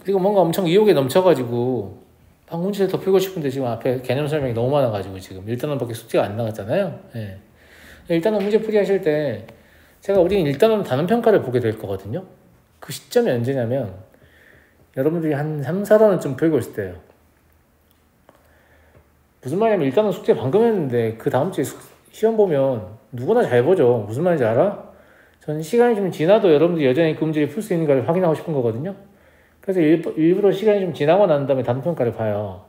그리고 뭔가 엄청 의욕에 넘쳐가지고 막 문제를 더 풀고 싶은데 지금 앞에 개념 설명이 너무 많아가지고 지금 1단원밖에 숙제가 안 나갔잖아요. 예. 1단원 문제 풀이 하실 때 제가 우리는 1단원 단원평가를 보게 될 거거든요. 그 시점이 언제냐면 여러분들이 한 3, 4단원쯤 풀고 있을 때예요. 무슨 말이냐면 1단원 숙제 방금 했는데 그 다음 주에 시험 보면 누구나 잘 보죠. 무슨 말인지 알아? 전 시간이 좀 지나도 여러분들이 여전히 그 문제를 풀 수 있는가를 확인하고 싶은 거거든요. 그래서 일부러 시간이 좀 지나고 난 다음에 단원평가를 봐요.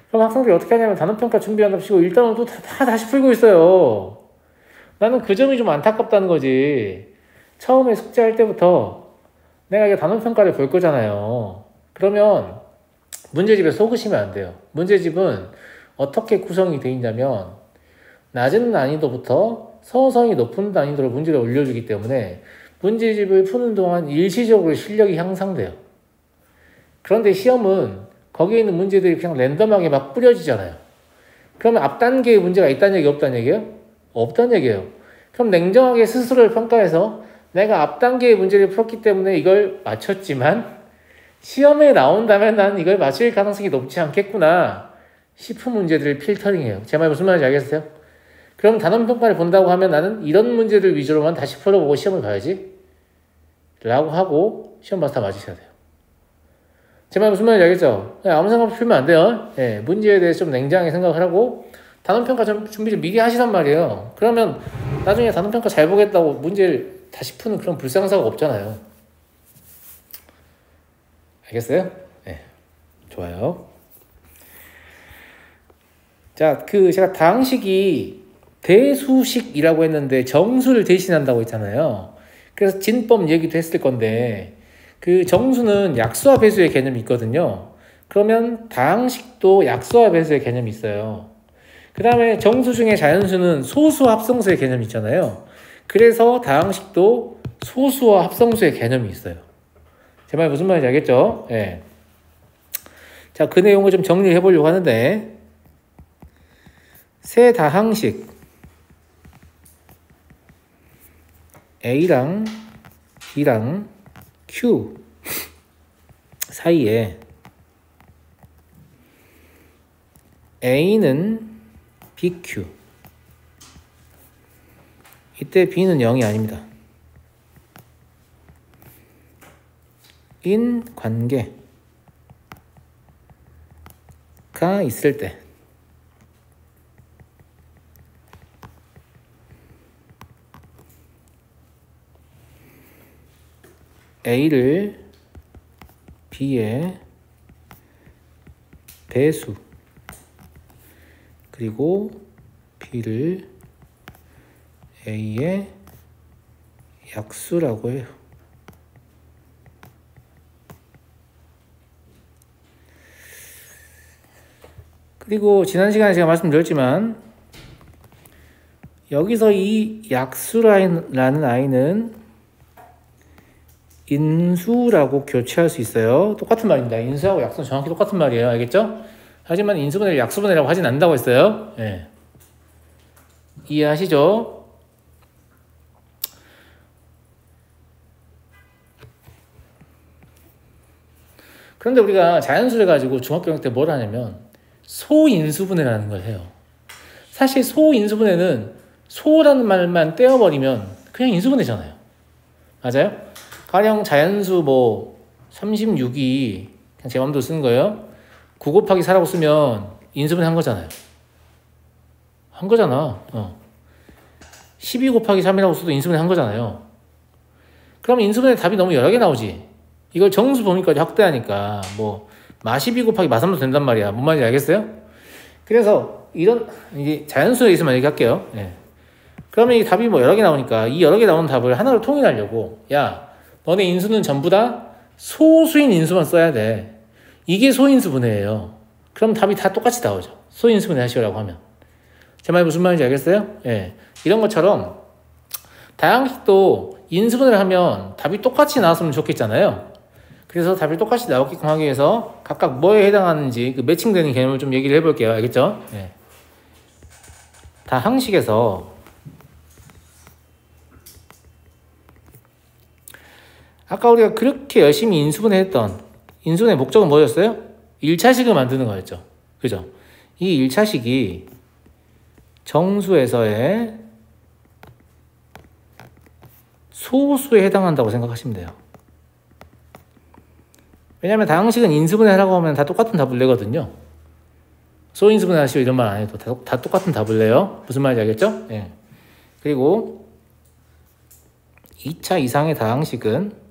그럼 학생들이 어떻게 하냐면 단원평가 준비한답시고 1단원 또 다시 풀고 있어요. 나는 그 점이 좀 안타깝다는 거지. 처음에 숙제할 때부터 내가 이게 단원평가를 볼 거잖아요. 그러면 문제집에 속으시면 안 돼요. 문제집은 어떻게 구성이 되어 있냐면 낮은 난이도부터 서서히 높은 난이도로 문제를 올려주기 때문에 문제집을 푸는 동안 일시적으로 실력이 향상돼요. 그런데 시험은 거기에 있는 문제들이 그냥 랜덤하게 막 뿌려지잖아요. 그러면 앞 단계에 문제가 있다는 얘기 없다는 얘기예요? 없다는 얘기예요. 그럼 냉정하게 스스로를 평가해서 내가 앞 단계의 문제를 풀었기 때문에 이걸 맞췄지만 시험에 나온다면 난 이걸 맞출 가능성이 높지 않겠구나 싶은 문제들을 필터링해요. 제 말 무슨 말인지 알겠어요? 그럼 단원평가를 본다고 하면 나는 이런 문제들 위주로만 다시 풀어보고 시험을 봐야지 라고 하고 시험 봐서 다 맞으셔야 돼요. 제 말 무슨 말인지 알겠죠? 아무 생각 없이 풀면 안 돼요. 예, 문제에 대해서 좀 냉정하게 생각을 하고 단원평가 준비를 미리 하시단 말이에요. 그러면 나중에 단원평가 잘 보겠다고 문제를 다시 푸는 그런 불상사가 없잖아요. 알겠어요? 네, 좋아요. 자, 제가 다항식이 대수식이라고 했는데 정수를 대신한다고 했잖아요. 그래서 진법 얘기도 했을 건데 그 정수는 약수와 배수의 개념이 있거든요. 그러면 다항식도 약수와 배수의 개념이 있어요. 그 다음에 정수 중에 자연수는 소수와 합성수의 개념이 있잖아요. 그래서 다항식도 소수와 합성수의 개념이 있어요. 제 말 무슨 말인지 알겠죠? 예. 자, 그 내용을 좀 정리해 보려고 하는데 세 다항식 A랑 B랑 Q 사이에 A는 BQ 이때 B는 0이 아닙니다. 인 관계가 있을 때 A를 B의 배수 그리고 B를 A의 약수라고 해요. 그리고 지난 시간에 제가 말씀드렸지만 여기서 이 약수라는 아이는 인수라고 교체할 수 있어요. 똑같은 말입니다. 인수하고 약수는 정확히 똑같은 말이에요. 알겠죠? 하지만 인수분해를 약수분해라고 하진 않는다고 했어요. 예. 이해하시죠? 그런데 우리가 자연수를 가지고 중학교 때 뭘 하냐면 소인수분해라는 걸 해요. 사실 소인수분해는 소라는 말만 떼어버리면 그냥 인수분해잖아요. 맞아요? 가령 자연수 36이 그냥 제 맘대로 쓰는 거예요. 9 곱하기 4라고 쓰면 인수분해 한 거잖아요. 한 거잖아. 12 곱하기 3이라고 써도 인수분해 한 거잖아요. 그럼 인수분해 답이 너무 여러 개 나오지. 이걸 정수 범위까지 확대하니까 마12 곱하기 마3도 된단 말이야. 뭔 말인지 알겠어요? 그래서 이게 자연수에 있으면 얘기할게요. 네. 그러면 이 답이 여러 개 나오니까 이 여러 개 나오는 답을 하나로 통일하려고 야, 너네 인수는 전부 다 소수인 인수만 써야 돼. 이게 소인수분해예요. 그럼 답이 다 똑같이 나오죠. 소인수분해 하시라고 하면. 제 말이 무슨 말인지 알겠어요? 예. 이런 것처럼 다항식도 인수분해를 하면 답이 똑같이 나왔으면 좋겠잖아요. 그래서 답이 똑같이 나오게끔 하기 위해서 각각 뭐에 해당하는지 그 매칭되는 개념을 좀 얘기를 해볼게요. 알겠죠? 예. 다항식에서 아까 우리가 그렇게 열심히 인수분해 했던 인수분해 목적은 뭐였어요? 1차식을 만드는 거였죠. 그죠? 이 1차식이 정수에서의 소수에 해당한다고 생각하시면 돼요. 왜냐면 다항식은 인수분해 하라고 하면 다 똑같은 답을 내거든요. 소인수분해 하시오 이런 말 안 해도 다 똑같은 답을 내요. 무슨 말인지 알겠죠? 예. 그리고 2차 이상의 다항식은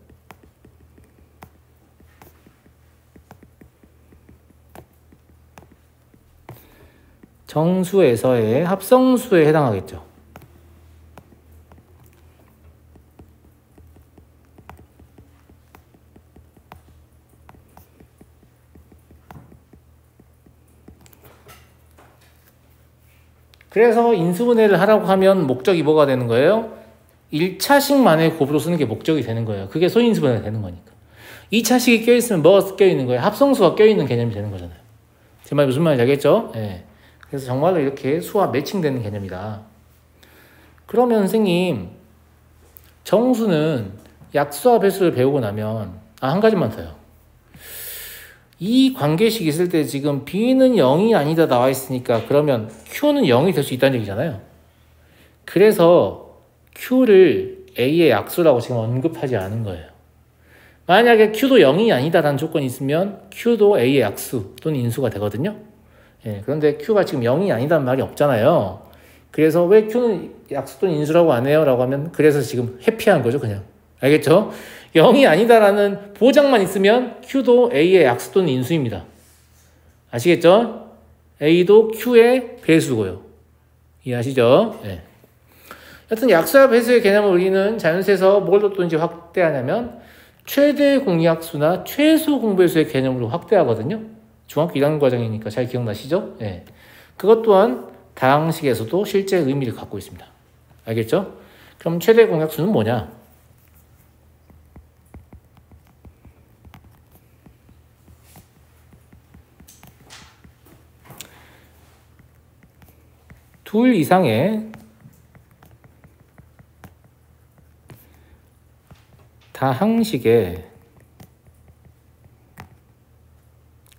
정수에서의 합성수에 해당하겠죠. 그래서 인수분해를 하라고 하면 목적이 뭐가 되는 거예요? 1차식만의 곱으로 쓰는 게 목적이 되는 거예요. 그게 소인수분해가 되는 거니까. 2차식이 껴있으면 뭐가 껴있는 거예요? 합성수가 껴있는 개념이 되는 거잖아요. 제 말이 무슨 말인지 알겠죠? 예. 그래서 정말로 이렇게 수와 매칭되는 개념이다. 그러면 선생님, 정수는 약수와 배수를 배우고 나면 한 가지만 더요. 이 관계식 있을 때 지금 B는 0이 아니다 나와 있으니까 그러면 Q는 0이 될 수 있다는 얘기잖아요. 그래서 Q를 A의 약수라고 지금 언급하지 않은 거예요. 만약에 Q도 0이 아니다라는 조건이 있으면 Q도 A의 약수 또는 인수가 되거든요. 예, 그런데 Q가 지금 0이 아니다는 말이 없잖아요. 그래서 왜 Q는 약수 또는 인수라고 안 해요? 라고 하면 그래서 지금 회피한 거죠, 그냥. 알겠죠? 0이 아니다라는 보장만 있으면 Q도 A의 약수 또는 인수입니다. 아시겠죠? A도 Q의 배수고요. 이해하시죠? 네. 여튼 약수와 배수의 개념을 우리는 자연수에서 뭘 또 이제 확대하냐면 최대 공약수나 최소 공배수의 개념으로 확대하거든요. 중학교 1학년 과정이니까 잘 기억나시죠? 네. 그것 또한 다항식에서도 실제 의미를 갖고 있습니다. 알겠죠? 그럼 최대 공약수는 뭐냐? 둘 이상의 다항식에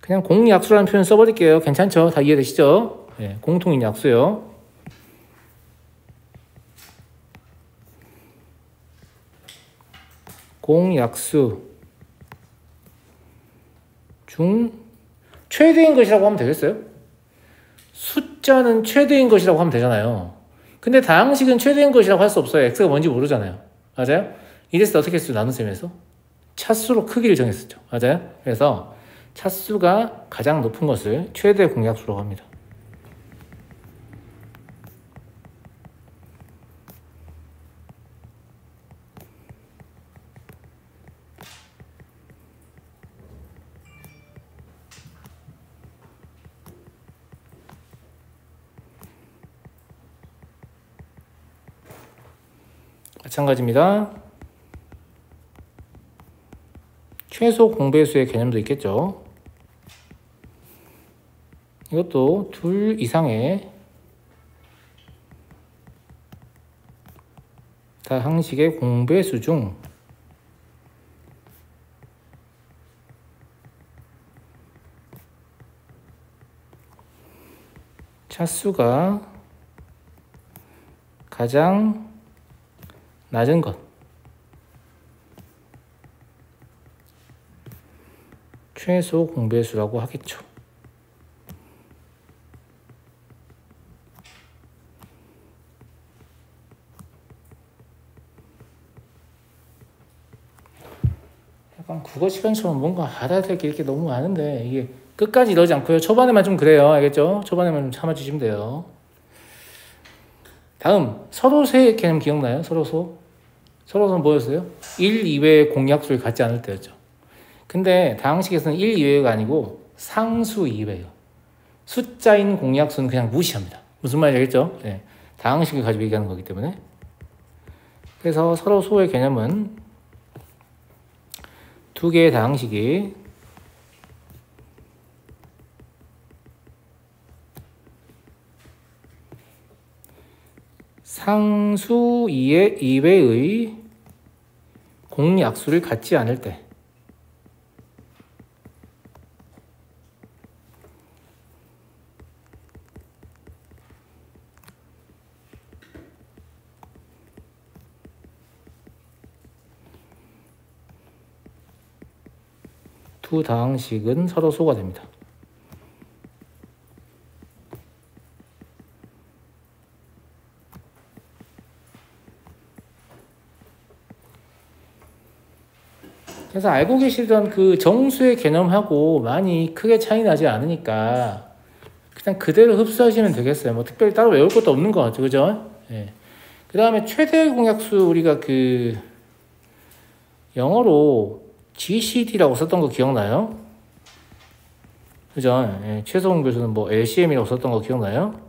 그냥 공약수라는 표현 써버릴게요. 괜찮죠? 다 이해되시죠? 네, 공통인 약수요. 공약수 중 최대인 것이라고 하면 되겠어요? 숫자는 최대인 것이라고 하면 되잖아요. 근데 다항식은 최대인 것이라고 할 수 없어요. x가 뭔지 모르잖아요. 맞아요? 이랬을 때 어떻게 했어요? 나눗셈에서? 차수로 크기를 정했었죠. 맞아요? 그래서 차수가 가장 높은 것을 최대 공약수라고 합니다. 마찬가지입니다. 최소 공배수의 개념도 있겠죠. 이것도 둘 이상의 다항식의 공배수 중 차수가 가장 낮은 것 최소 공배수라고 하겠죠. 약간 국어 시간처럼 뭔가 알아야 될 게 이렇게 너무 많은데 이게 끝까지 이러지 않고요. 초반에만 좀 그래요. 알겠죠? 초반에만 좀 참아주시면 돼요. 다음 서로소의 개념 기억나요? 서로소? 서로소는 뭐였어요? 1 이외의 공약수를 갖지 않을 때였죠. 근데 다항식에서는 1 이외가 아니고 상수 이외예요. 숫자인 공약수는 그냥 무시합니다. 무슨 말인지 알겠죠? 네. 다항식을 가지고 얘기하는 거기 때문에. 그래서 서로소의 개념은 두 개의 다항식이 상수 이외의 공약수를 갖지 않을 때 두 다항식은 서로 소가 됩니다. 그래서 알고 계시던 그 정수의 개념하고 많이 크게 차이 나지 않으니까 그냥 그대로 흡수하시면 되겠어요. 뭐 특별히 따로 외울 것도 없는 것 같죠, 그죠? 예. 그 다음에 최대 공약수 우리가 그 영어로 GCD라고 썼던 거 기억나요? 그죠? 예. 최성훈 교수는 뭐 LCM이라고 썼던 거 기억나요?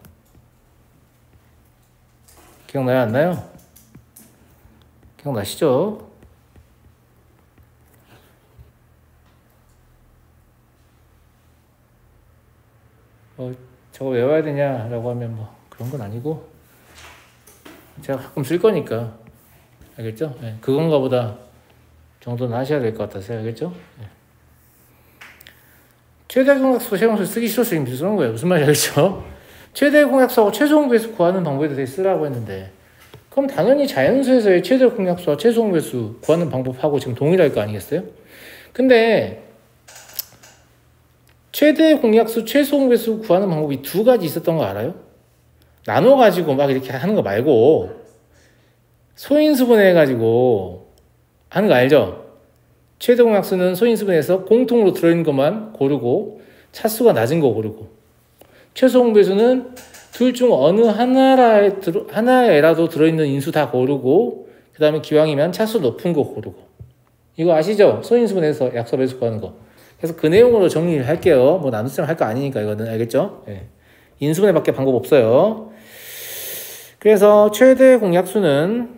기억나요? 안 나요? 기억나시죠? 저거 외워야 되냐라고 하면 뭐 그런 건 아니고 제가 가끔 쓸 거니까 알겠죠? 네, 그건가 보다 정도는 하셔야 될 것 같아서 알겠죠? 네. 최대 공약수, 최소공배수 쓰기 싫어서 지금 쓰는 거예요. 무슨 말인지 알겠죠? 최대 공약수하고 최소공배수 구하는 방법에 대해 쓰라고 했는데 그럼 당연히 자연수에서의 최대 공약수와 최소공배수 구하는 방법하고 지금 동일할 거 아니겠어요? 근데 최대 공약수, 최소 공배수 구하는 방법이 두 가지 있었던 거 알아요? 나눠가지고 막 이렇게 하는 거 말고 소인수분해해가지고 하는 거 알죠? 최대 공약수는 소인수분해해서 공통으로 들어있는 것만 고르고 차수가 낮은 거 고르고 최소 공배수는 둘 중 어느 하나에라도 들어있는 인수 다 고르고 그 다음에 기왕이면 차수 높은 거 고르고 이거 아시죠? 소인수분해해서 약수 배수 구하는 거. 그래서 그 내용으로 정리를 할게요. 뭐 나눗셈 할 거 아니니까 이거는 알겠죠? 네. 인수분해밖에 방법 없어요. 그래서 최대 공약수는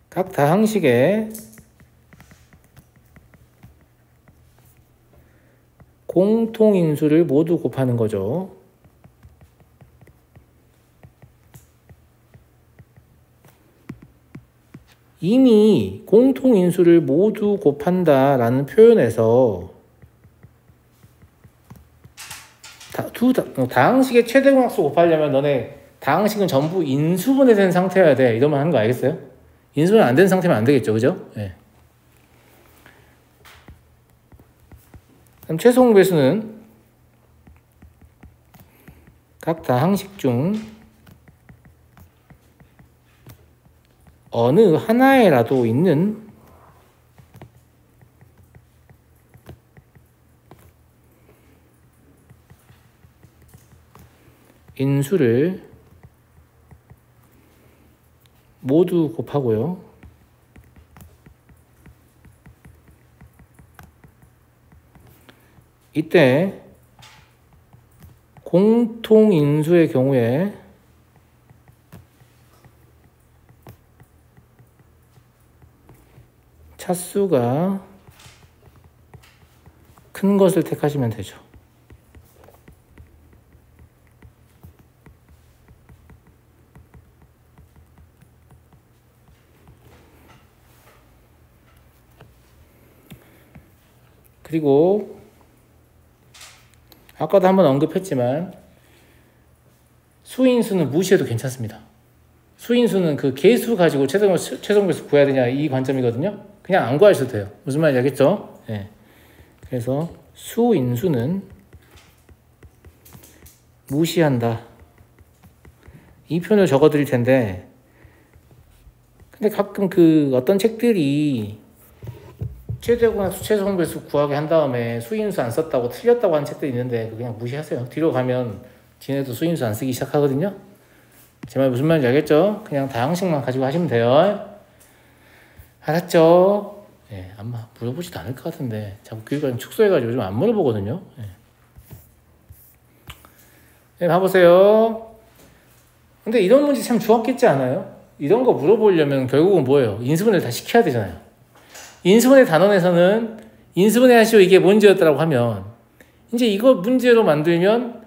각 다항식의 공통인수를 모두 곱하는 거죠. 이미 공통인수를 모두 곱한다 라는 표현에서 다항식의 최대 공약수 곱하려면 너네 다항식은 전부 인수분해된 상태여야 돼. 이러면 하는 거 알겠어요? 인수분해 안 된 상태면 안 되겠죠, 그죠? 네. 그럼 최소 공배수는 각 다항식 중 어느 하나에라도 있는 인수를 모두 곱하고요. 이때 공통인수의 경우에 차수가 큰 것을 택하시면 되죠. 그리고 아까도 한번 언급했지만 수인수는 무시해도 괜찮습니다. 수인수는 그 개수 가지고 최소공배수 구해야 되냐 이 관점이거든요. 그냥 안 구하셔도 돼요. 무슨 말인지 알겠죠? 네. 그래서 수인수는 무시한다. 이 표현을 적어 드릴 텐데 근데 가끔 그 어떤 책들이 최대공약수, 최소공배수 구하게 한 다음에 수인수 안 썼다고 틀렸다고 하는 책들이 있는데 그냥 무시하세요. 뒤로 가면 지네도 수인수 안 쓰기 시작하거든요. 제 말 무슨 말인지 알겠죠? 그냥 다항식만 가지고 하시면 돼요. 알았죠? 예, 아마 물어보지도 않을 것 같은데 자꾸 교육과정 축소해가지고 요즘 안 물어보거든요. 예. 네, 봐보세요. 근데 이런 문제 참 좋았겠지 않아요? 이런 거 물어보려면 결국은 뭐예요? 인수분해를 다 시켜야 되잖아요. 인수분해 단원에서는 인수분해 하시오 이게 문제였다고 하면 이제 이거 문제로 만들면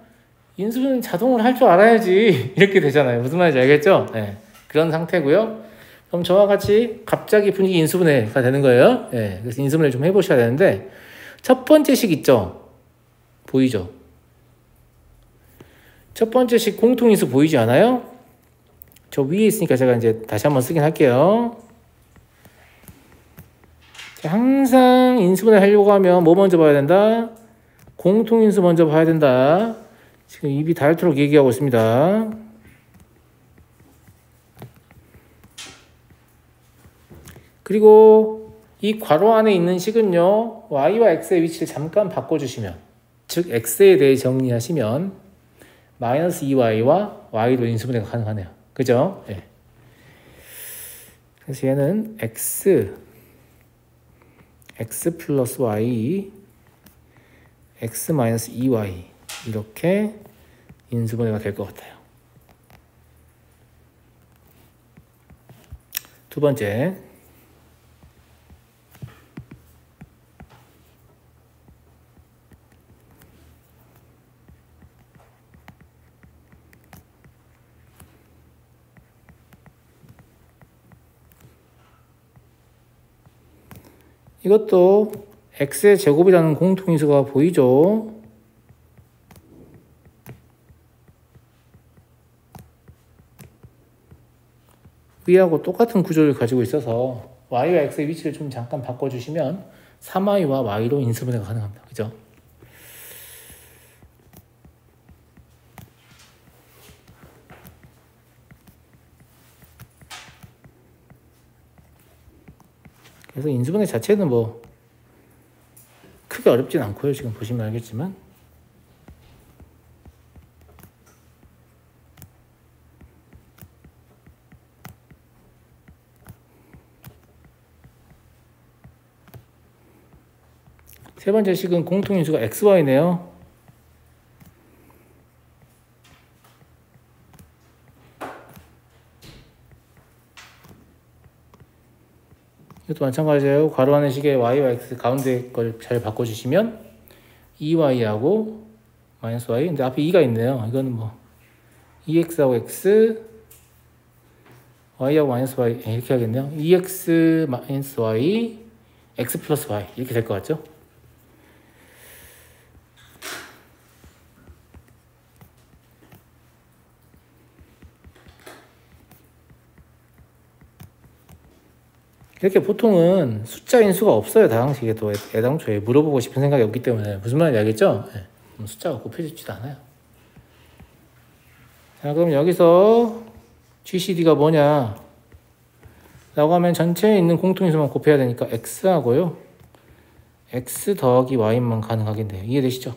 인수분해 자동으로 할 줄 알아야지 이렇게 되잖아요. 무슨 말인지 알겠죠? 네, 그런 상태고요. 그럼 저와 같이 갑자기 분위기 인수분해가 되는 거예요. 네, 그래서 인수분해를 좀 해보셔야 되는데 첫 번째 식 있죠? 보이죠? 첫 번째 식 공통인수 보이지 않아요? 저 위에 있으니까 제가 이제 다시 한번 쓰긴 할게요. 항상 인수분해 하려고 하면 뭐 먼저 봐야 된다? 공통인수 먼저 봐야 된다. 지금 입이 닳도록 얘기하고 있습니다. 그리고 이 괄호 안에 있는 식은요, y와 x의 위치를 잠깐 바꿔주시면, 즉 x에 대해 정리하시면 마이너스 2y와 y로 인수분해가 가능하네요. 그죠? 네. 그래서 얘는 x 플러스 y, x 마이너스 2y 이렇게 인수분해가 될 것 같아요. 두 번째, 이것도 x의 제곱이라는 공통인수가 보이죠? 위하고 똑같은 구조를 가지고 있어서 y와 x의 위치를 좀 잠깐 바꿔주시면 3y와 y로 인수분해가 가능합니다. 그죠? 그래서 인수분해 자체는 뭐 크게 어렵진 않고요. 지금 보시면 알겠지만. 세 번째 식은 공통인수가 xy네요. 이것도 마찬가지예요. 괄호 안의 식의 y와 x 가운데 걸 잘 바꿔주시면 2y하고 마이너스 y. 근데 앞에 2가 있네요. 이거는 뭐 2x하고 x, y하고 마이너스 y 이렇게 하겠네요. 2x 마이너스 y, x 플러스 y 이렇게 될 것 같죠? 이렇게 보통은 숫자 인수가 없어요. 다항식에도 애당초에 물어보고 싶은 생각이 없기 때문에. 무슨 말인지 알겠죠? 네. 숫자가 곱해지지도 않아요. 자, 그럼 여기서 GCD가 뭐냐 라고 하면 전체에 있는 공통인수만 곱해야 되니까 x하고요 x 더하기 y만 가능하겠네요. 이해되시죠?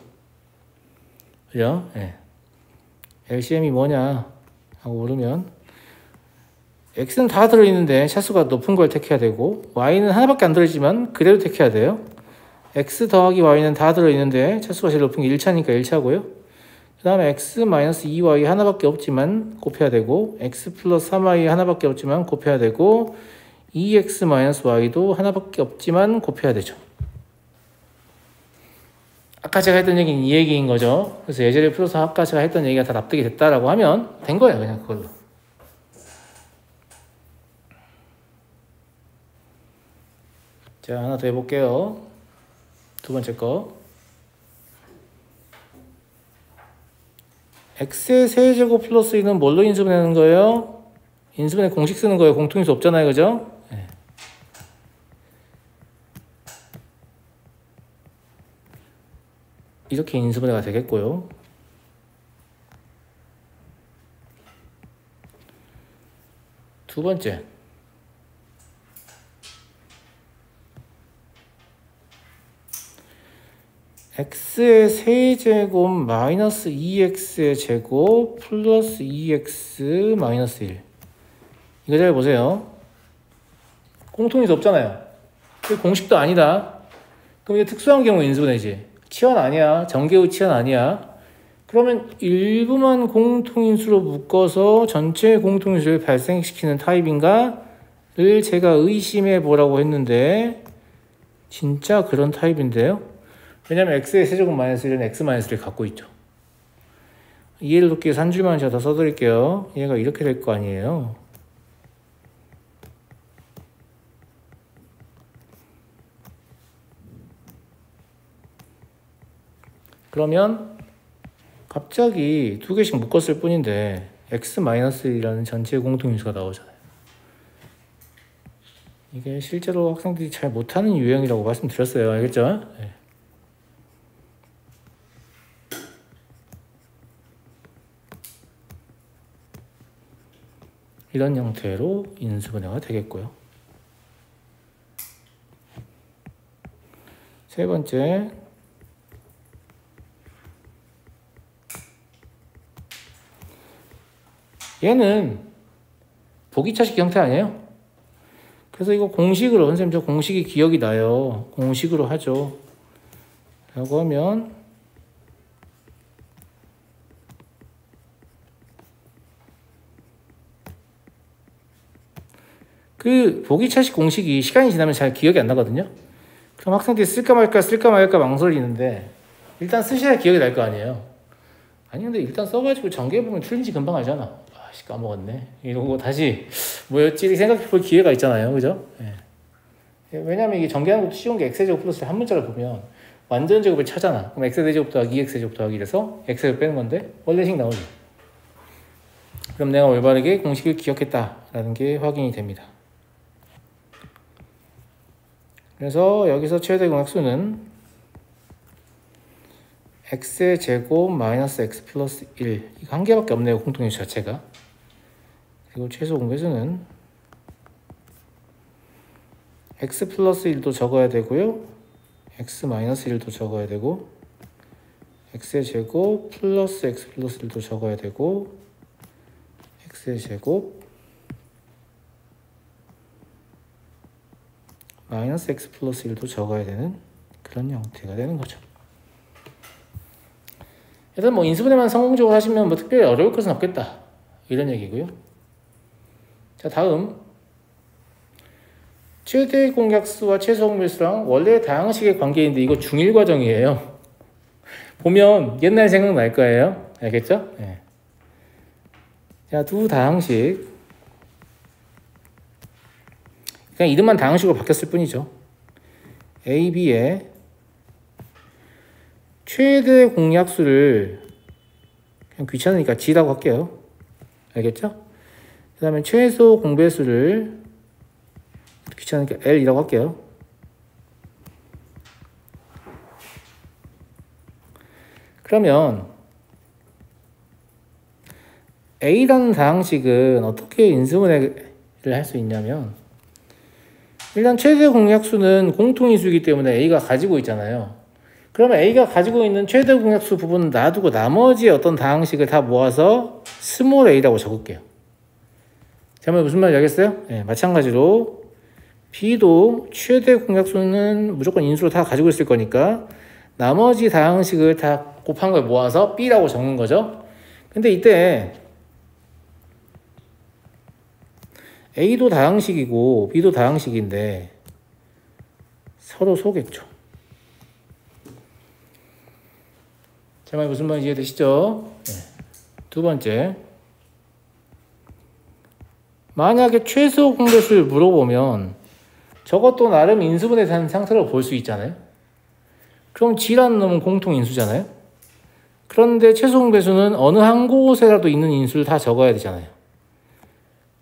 그죠? 네. LCM이 뭐냐 하고 물으면 x는 다 들어있는데 차수가 높은 걸 택해야 되고 y는 하나밖에 안 들어있지만 그대로 택해야 돼요. x 더하기 y는 다 들어있는데 차수가 제일 높은 게 1차니까 1차고요. 그 다음에 x 마이너스 2y 하나밖에 없지만 곱해야 되고 x 플러스 3y 하나밖에 없지만 곱해야 되고 2x 마이너스 y도 하나밖에 없지만 곱해야 되죠. 아까 제가 했던 얘기는 이 얘기인 거죠. 그래서 예제를 풀어서 아까 제가 했던 얘기가 다 납득이 됐다라고 하면 된 거예요. 그냥 그걸로. 자, 하나 더 해볼게요. 두 번째 거. x의 세제곱 플러스 2는 뭘로 인수분해하는 거예요? 인수분해 공식 쓰는 거예요. 공통인수 없잖아요. 그죠? 네. 이렇게 인수분해가 되겠고요. 두 번째. x의 세제곱 마이너스 2x의 제곱 플러스 2x 마이너스 1. 이거 잘 보세요. 공통인수 없잖아요. 공식도 아니다. 그럼 이게 특수한 경우 인수분해지. 치환 아니야. 정계의 치환 아니야. 그러면 일부만 공통인수로 묶어서 전체 공통인수를 발생시키는 타입인가를 제가 의심해 보라고 했는데 진짜 그런 타입인데요. 왜냐면 x의 세제곱 마이너스 1은 x 마이너스 1을 갖고 있죠. 이해를 돕기 위해서 한 줄만 제가 더 써드릴게요. 얘가 이렇게 될 거 아니에요. 그러면 갑자기 두 개씩 묶었을 뿐인데 x 마이너스 1이라는 전체 공통인수가 나오잖아요. 이게 실제로 학생들이 잘 못하는 유형이라고 말씀드렸어요. 알겠죠? 네. 이런 형태로 인수분해가 되겠고요. 세 번째, 얘는 보기차식 형태 아니에요? 그래서 이거 공식으로, 선생님 저 공식이 기억이 나요. 공식으로 하죠. 라고 하면 그 보기차식 공식이 시간이 지나면 잘 기억이 안 나거든요. 그럼 학생들이 쓸까 말까 망설이는데 일단 쓰셔야 기억이 날 거 아니에요. 아니 근데 일단 써가지고 전개해보면 틀린지 금방 알잖아. 아씨 까먹었네. 이러고 다시 뭐였지 생각해볼 기회가 있잖아요. 그죠? 예. 왜냐면 이게 전개하는 것도 쉬운 게 x제곱 플러스를 한 문자를 보면 완전 제곱을 차잖아. 그럼 x제곱 더하기 2x제곱 더하기 이래서 x제곱 빼는 건데 원래식 나오죠. 그럼 내가 올바르게 공식을 기억했다라는 게 확인이 됩니다. 그래서 여기서 최대 공약수는 x의 제곱 마이너스 x 플러스 1 이거 한 개밖에 없네요. 공통인수 자체가. 그리고 최소 공배수는 x 플러스 1도 적어야 되고요. x 마이너스 1도 적어야 되고 x의 제곱 플러스 x 플러스 1도 적어야 되고 x의 제곱 마이너스 x 플러스 1도 적어야 되는 그런 형태가 되는 거죠. 일단 뭐 인수분해만 성공적으로 하시면 뭐 특별히 어려울 것은 없겠다 이런 얘기고요. 자 다음 최대 공약수와 최소 공배수랑 원래 다항식의 관계인데 이거 중1 과정이에요. 보면 옛날 생각날 거예요. 알겠죠? 네. 자, 두 다항식 그냥 이름만 다항식으로 바뀌었을 뿐이죠. A, B의 최대 공약수를 그냥 귀찮으니까 G라고 할게요. 알겠죠? 그 다음에 최소 공배수를 귀찮으니까 L이라고 할게요. 그러면 A라는 다항식은 어떻게 인수분해를 할 수 있냐면 일단 최대 공약수는 공통인수이기 때문에 A가 가지고 있잖아요. 그러면 A가 가지고 있는 최대 공약수 부분은 놔두고 나머지 어떤 다항식을 다 모아서 스몰 a라고 적을게요. 자, 무슨 말인지 알겠어요? 네, 마찬가지로 B도 최대 공약수는 무조건 인수로 다 가지고 있을 거니까 나머지 다항식을 다 곱한 걸 모아서 B라고 적는 거죠. 근데 이때 A도 다항식이고 B도 다항식인데 서로 소겠죠. 제 말 무슨 말인지 이해되시죠? 네. 두 번째, 만약에 최소 공배수를 물어보면 저것도 나름 인수분해된 상태로 볼 수 있잖아요. 그럼 G라는 놈은 공통인수잖아요. 그런데 최소 공배수는 어느 한 곳에라도 있는 인수를 다 적어야 되잖아요.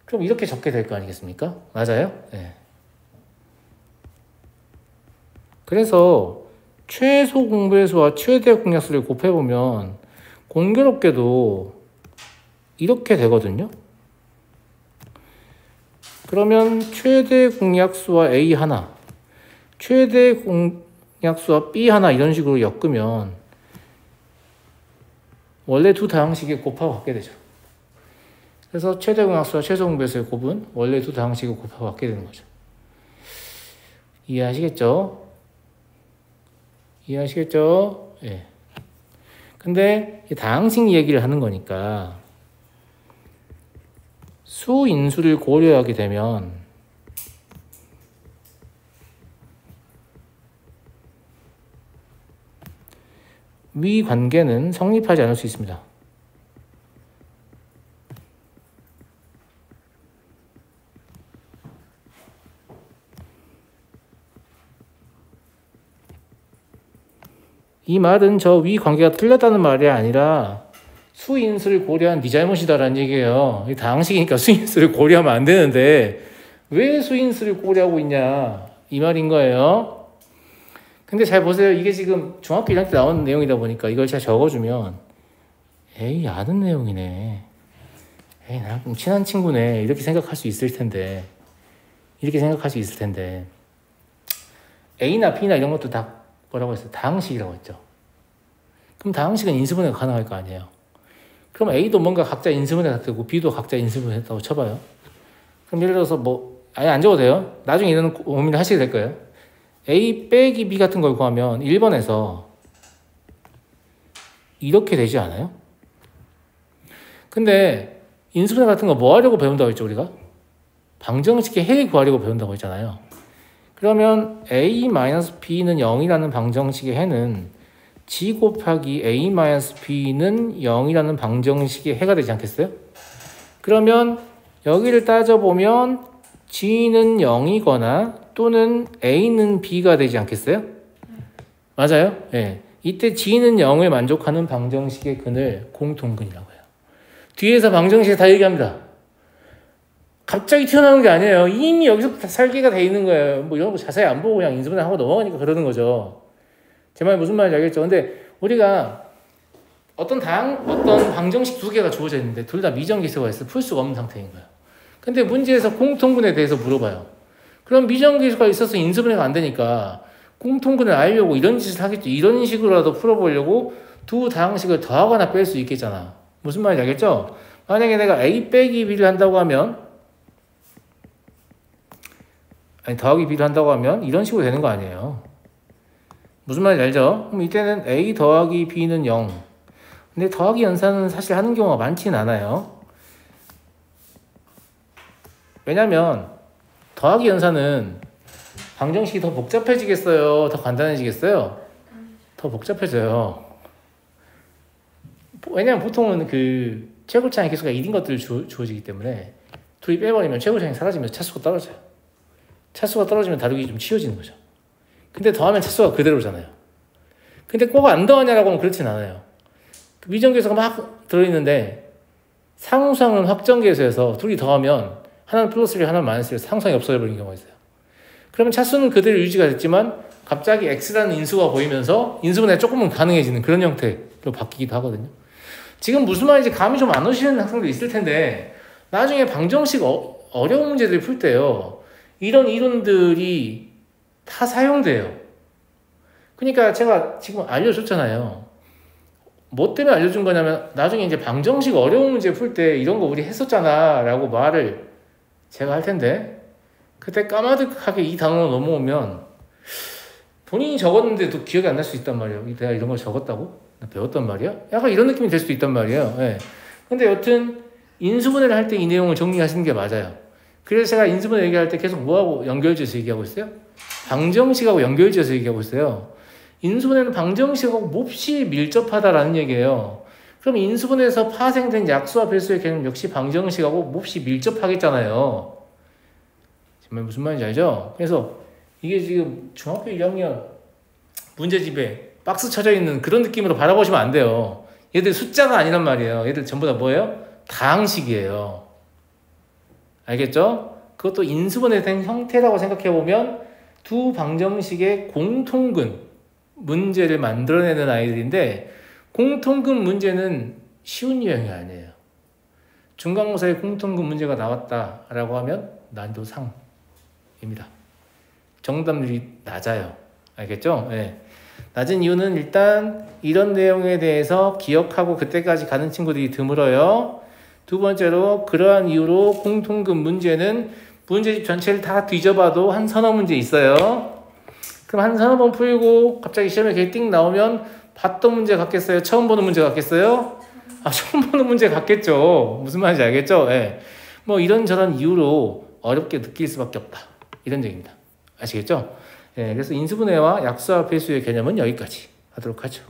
그럼 이렇게 적게 될 거 아니겠습니까? 맞아요? 네. 그래서 최소 공배수와 최대 공약수를 곱해보면 공교롭게도 이렇게 되거든요. 그러면 최대 공약수와 A 하나, 최대 공약수와 B 하나 이런 식으로 엮으면 원래 두 다항식의 곱하고 갖게 되죠. 그래서 최대 공약수와 최소 공배수의 곱은 원래 두 다항식의 곱하고 갖게 되는 거죠. 이해하시겠죠? 이해하시겠죠? 예. 근데 다항식 얘기를 하는 거니까 수인수를 고려하게 되면 위 관계는 성립하지 않을 수 있습니다. 이 말은 저 위 관계가 틀렸다는 말이 아니라 수인수를 고려한 네 잘못이다라는 얘기예요. 이 다항식이니까 수인수를 고려하면 안 되는데 왜 수인수를 꼬리하고 있냐 이 말인 거예요. 근데 잘 보세요. 이게 지금 중학교 1학년 때 나온 내용이다 보니까 이걸 제가 적어주면 에이 아는 내용이네, 에이 나랑 친한 친구네 이렇게 생각할 수 있을 텐데 A나 B나 이런 것도 다 뭐라고 했어요? 다항식이라고 했죠. 그럼 다항식은 인수분해가 가능할 거 아니에요. 그럼 A도 뭔가 각자 인수분해가 되고 B도 각자 인수분해가 됐다고 쳐봐요. 그럼 예를 들어서 뭐 아예 안 적어도 돼요. 나중에 이런 고민을 하시게 될 거예요. A 빼기 B 같은 걸 구하면 1번에서 이렇게 되지 않아요? 근데 인수분해 같은 거 뭐 하려고 배운다고 했죠 우리가? 방정식의 해를 구하려고 배운다고 했잖아요. 그러면 A-B는 0이라는 방정식의 해는 G 곱하기 A-B는 0이라는 방정식의 해가 되지 않겠어요? 그러면 여기를 따져보면 G는 0이거나 또는 A는 B가 되지 않겠어요? 맞아요? 네. 이때 G는 0을 만족하는 방정식의 근을 공통근이라고 해요. 뒤에서 방정식 다 얘기합니다. 갑자기 튀어나오는 게 아니에요. 이미 여기서부터 설계가 돼 있는 거예요. 뭐 이런 거 자세히 안 보고 그냥 인수분해 하고 넘어가니까 그러는 거죠. 제 말이 무슨 말인지 알겠죠? 근데 우리가 어떤 방정식 두 개가 주어져 있는데 둘 다 미정계수가 있어 풀 수가 없는 상태인 거예요. 근데 문제에서 공통근에 대해서 물어봐요. 그럼 미정계수가 있어서 인수분해가 안 되니까 공통근을 알려고 이런 짓을 하겠죠. 이런 식으로라도 풀어보려고 두 다항식을 더하거나 뺄 수 있겠잖아. 무슨 말인지 알겠죠? 만약에 내가 A 빼기 B를 한다고 하면 더하기 B를 한다고 하면 이런 식으로 되는 거 아니에요. 무슨 말인지 알죠? 그럼 이때는 A 더하기 B는 0. 근데 더하기 연산은 사실 하는 경우가 많지는 않아요. 왜냐면 더하기 연산은 방정식이 더 복잡해지겠어요? 더 간단해지겠어요? 더 복잡해져요. 왜냐면 보통은 그 최고차의 개수가 1인 것들이 주어지기 때문에 둘이 빼버리면 최고차이 사라지면서 차수가 떨어져요. 차수가 떨어지면 다루기 좀 쉬워지는 거죠. 근데 더하면 차수가 그대로잖아요. 근데 꼭 안 더하냐라고 하면 그렇진 않아요. 미정계수가 막 들어있는데 상수항은 확정계수에서 둘이 더하면 하나는 플러스를 하나는 마이너스를 상수항이 없어져버리는 경우가 있어요. 그러면 차수는 그대로 유지가 됐지만 갑자기 x라는 인수가 보이면서 인수분해가 조금은 가능해지는 그런 형태로 바뀌기도 하거든요. 지금 무슨 말인지 감이 좀 안 오시는 학생도 있을 텐데 나중에 방정식 어려운 문제들 풀 때요. 이런 이론들이 다 사용돼요. 그러니까 제가 지금 알려줬잖아요. 뭐 때문에 알려준 거냐면 나중에 이제 방정식 어려운 문제 풀 때 이런 거 우리 했었잖아 라고 말을 제가 할 텐데 그때 까마득하게 이 단어로 넘어오면 본인이 적었는데도 기억이 안 날 수 있단 말이에요. 내가 이런 걸 적었다고? 나 배웠단 말이야? 약간 이런 느낌이 될 수도 있단 말이에요. 네. 근데 여튼 인수분해를 할 때 이 내용을 정리하시는 게 맞아요. 그래서 제가 인수분해 얘기할 때 계속 뭐하고 연결지어서 얘기하고 있어요? 방정식하고 연결지어서 얘기하고 있어요. 인수분해는 방정식하고 몹시 밀접하다라는 얘기예요. 그럼 인수분해에서 파생된 약수와 배수의 개념 역시 방정식하고 몹시 밀접하겠잖아요. 정말 무슨 말인지 알죠? 그래서 이게 지금 중학교 1학년 문제집에 박스 쳐져 있는 그런 느낌으로 바라보시면 안 돼요. 얘들 숫자가 아니란 말이에요. 얘들 전부 다 뭐예요? 다항식이에요. 알겠죠? 그것도 인수분해 된 형태라고 생각해보면 두 방정식의 공통근 문제를 만들어내는 아이들인데 공통근 문제는 쉬운 유형이 아니에요. 중간고사에 공통근 문제가 나왔다라고 하면 난이도 상입니다. 정답률이 낮아요. 알겠죠? 네. 낮은 이유는 일단 이런 내용에 대해서 기억하고 그때까지 가는 친구들이 드물어요. 두 번째로 그러한 이유로 공통근 문제는 문제집 전체를 다 뒤져봐도 한 서너 문제 있어요. 그럼 한 서너 번 풀고 갑자기 시험에 이렇게 띵 나오면 봤던 문제 같겠어요? 처음 보는 문제 같겠어요? 처음 보는 문제 같겠죠. 무슨 말인지 알겠죠? 네. 뭐 이런저런 이유로 어렵게 느낄 수밖에 없다. 이런 얘기입니다. 아시겠죠? 네, 그래서 인수분해와 약수와 배수의 개념은 여기까지 하도록 하죠.